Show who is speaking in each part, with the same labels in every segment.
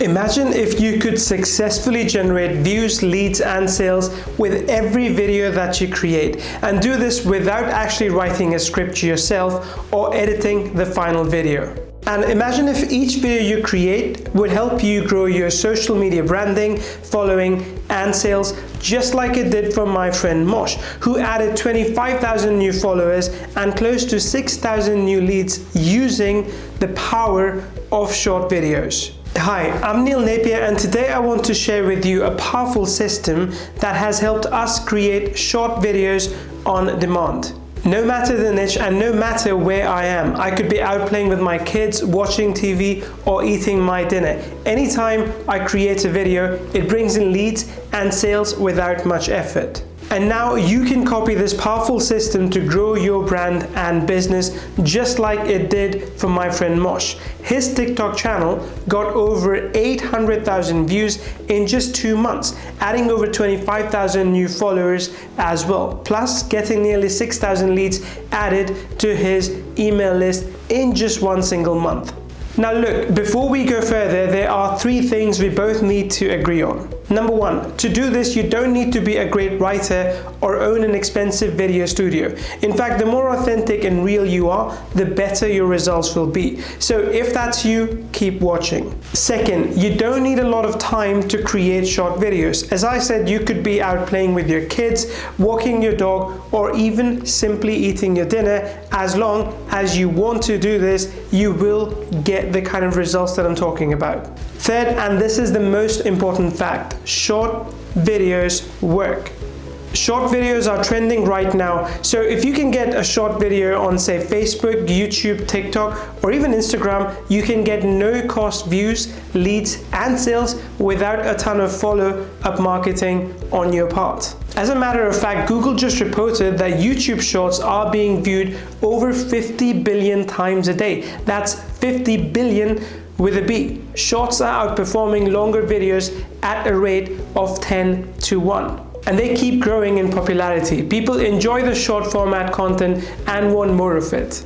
Speaker 1: Imagine if you could successfully generate views, leads, and sales with every video that you create, and do this without actually writing a script yourself or editing the final video. And imagine if each video you create would help you grow your social media branding, following, and sales, just like it did for my friend Mosh, who added 25,000 new followers and close to 6,000 new leads using the power of short videos. Hi, I'm Neil Napier, and today I want to share with you a powerful system that has helped us create short videos on demand. No matter the niche and no matter where I am, I could be out playing with my kids, watching TV, or eating my dinner. Anytime I create a video, it brings in leads and sales without much effort. And now you can copy this powerful system to grow your brand and business just like it did for my friend Mosh. His TikTok channel got over 800,000 views in just 2 months, adding over 25,000 new followers as well, plus getting nearly 6,000 leads added to his email list in just one single month. Now look, before we go further, there are 3 things we both need to agree on. Number 1, to do this, you don't need to be a great writer or own an expensive video studio. In fact, the more authentic and real you are, the better your results will be. So if that's you, keep watching. Second, you don't need a lot of time to create short videos. As I said, you could be out playing with your kids, walking your dog, or even simply eating your dinner. As long as you want to do this, you will get the kind of results that I'm talking about. Third, and this is the most important fact, short videos work. Short videos are trending right now, so if you can get a short video on, say, Facebook, YouTube, TikTok, or even Instagram, you can get no-cost views, leads, and sales without a ton of follow-up marketing on your part. As a matter of fact, Google just reported that YouTube Shorts are being viewed over 50 billion times a day. That's 50 billion with a B. Shorts are outperforming longer videos at a rate of 10 to 1. And they keep growing in popularity. People enjoy the short format content and want more of it.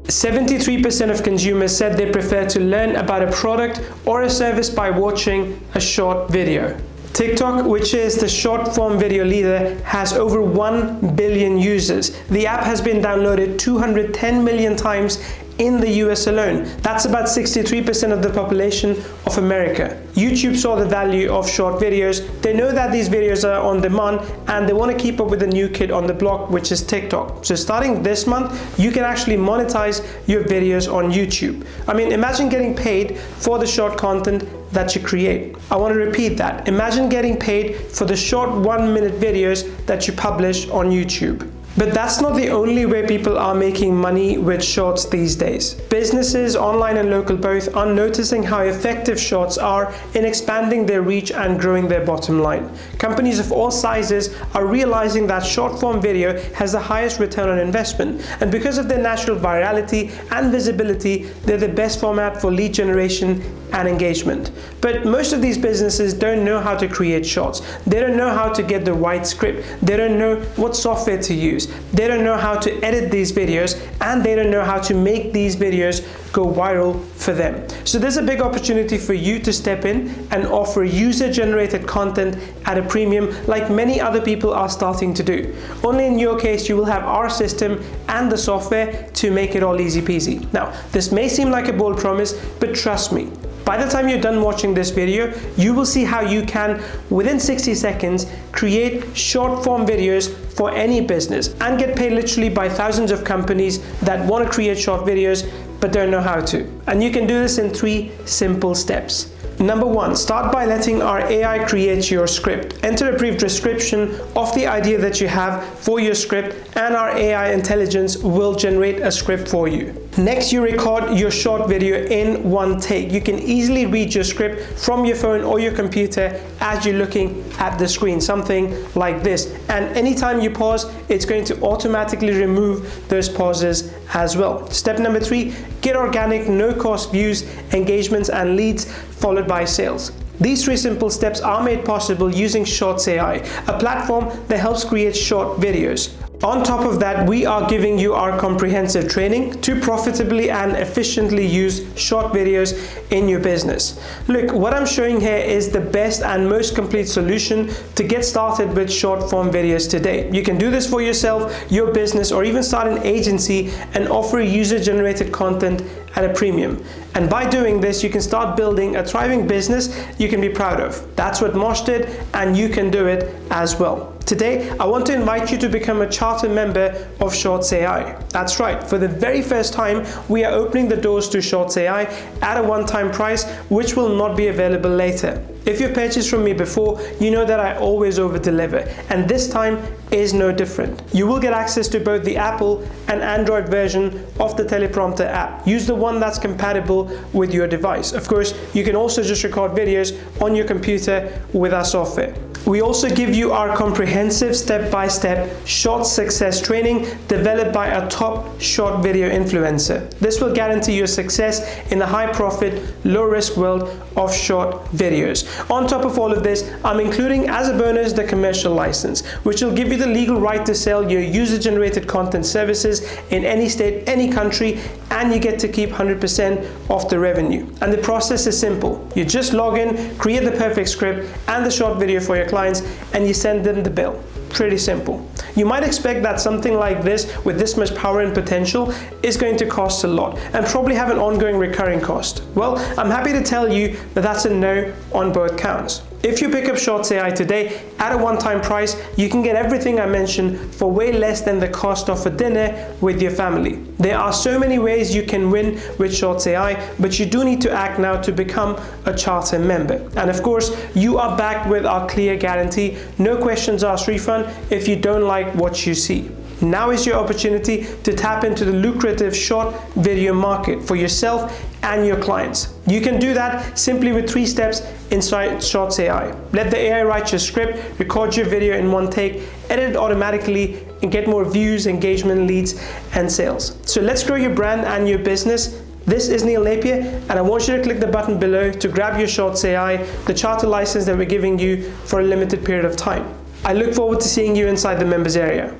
Speaker 1: 73% of consumers said they prefer to learn about a product or a service by watching a short video. TikTok, which is the short form video leader, has over 1 billion users. The app has been downloaded 210 million times in the US alone. That's about 63% of the population of America. YouTube saw the value of short videos. They know that these videos are on demand and they want to keep up with the new kid on the block, which is TikTok. So starting this month, you can actually monetize your videos on YouTube. I mean, imagine getting paid for the short content that you create. I want to repeat that. Imagine getting paid for the short 1-minute videos that you publish on YouTube. But that's not the only way people are making money with shorts these days. Businesses, online and local both, are noticing how effective shorts are in expanding their reach and growing their bottom line. Companies of all sizes are realizing that short form video has the highest return on investment, and because of their natural virality and visibility, they're the best format for lead generation and engagement. But most of these businesses don't know how to create shorts. They don't know how to get the right script. They don't know what software to use. They don't know how to edit these videos, and they don't know how to make these videos go viral for them. So there's a big opportunity for you to step in and offer user-generated content at a premium like many other people are starting to do. Only in your case, you will have our system and the software to make it all easy peasy. Now, this may seem like a bold promise, but trust me, by the time you're done watching this video, you will see how you can, within 60 seconds, create short form videos for any business and get paid literally by thousands of companies that want to create short videos but don't know how to. And you can do this in 3 simple steps. Number 1, start by letting our AI create your script. Enter a brief description of the idea that you have for your script, and our AI intelligence will generate a script for you. Next, you record your short video in one take. You can easily read your script from your phone or your computer as you're looking at the screen, something like this. And anytime you pause, it's going to automatically remove those pauses as well. Step number 3, get organic, no-cost views, engagements, and leads, followed by sales. These 3 simple steps are made possible using ShortsAI, a platform that helps create short videos. On top of that, we are giving you our comprehensive training to profitably and efficiently use short videos in your business. Look, what I'm showing here is the best and most complete solution to get started with short form videos today. You can do this for yourself, your business, or even start an agency and offer user-generated content at a premium. And by doing this, you can start building a thriving business you can be proud of. That's what Mosh did, and you can do it as well. Today, I want to invite you to become a charter member of ShortsAI. That's right, for the very first time, we are opening the doors to ShortsAI at a one-time price, which will not be available later. If you've purchased from me before, you know that I always over-deliver, and this time is no different. You will get access to both the Apple and Android version of the Teleprompter app. Use the one that's compatible with your device. Of course, you can also just record videos on your computer with our software. We also give you our comprehensive step-by-step short success training developed by a top short video influencer. This will guarantee your success in the high-profit, low-risk world of short videos. On top of all of this, I'm including as a bonus the commercial license, which will give you the legal right to sell your user-generated content services in any state, any country, and you get to keep 100% of the revenue. And the process is simple. You just log in, create the perfect script and the short video for your clients, and you send them the bill. Pretty simple. You might expect that something like this, with this much power and potential, is going to cost a lot and probably have an ongoing recurring cost. Well, I'm happy to tell you that that's a no on both counts. If you pick up ShortsAI today at a one-time price, you can get everything I mentioned for way less than the cost of a dinner with your family. There are so many ways you can win with ShortsAI, but you do need to act now to become a charter member. And of course, you are backed with our clear guarantee, no questions asked refund if you don't like what you see. Now is your opportunity to tap into the lucrative short video market for yourself and your clients. You can do that simply with 3 steps inside ShortsAI. Let the AI write your script, record your video in one take, edit it automatically, and get more views, engagement, leads, and sales. So let's grow your brand and your business. This is Neil Napier, and I want you to click the button below to grab your ShortsAI, the charter license that we're giving you for a limited period of time. I look forward to seeing you inside the members area.